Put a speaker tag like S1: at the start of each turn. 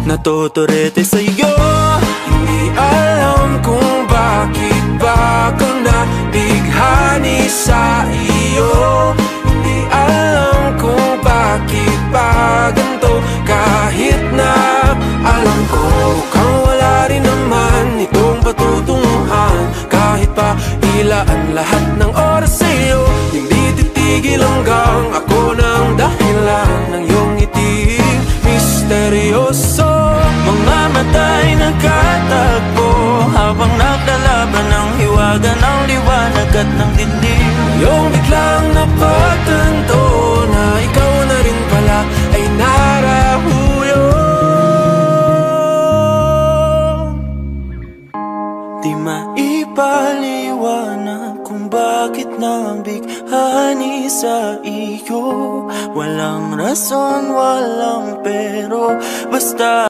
S1: Natuturete sa'yo. Hindi alam kung bakit ba ka nabighani sa iyo. Hindi alam kung bakit ba ganito, kahit na alam ko mukhang wala rin naman itong patutunguhan. Kahit pa ilaan lahat ng oras sa'yo, hindi titigil hanggang ako ng dahilan ng iyong ngiting misteryoso. Mga mata'y nagkatagpo habang naglalaban ng hiwaga ng liwanag at ng dilim. Yung biglang napagtanto na ikaw na rin pala ay narahuyo. Di maipaliwanag kung bakit nabighani sa iyo. Walang rason, walang pero, basta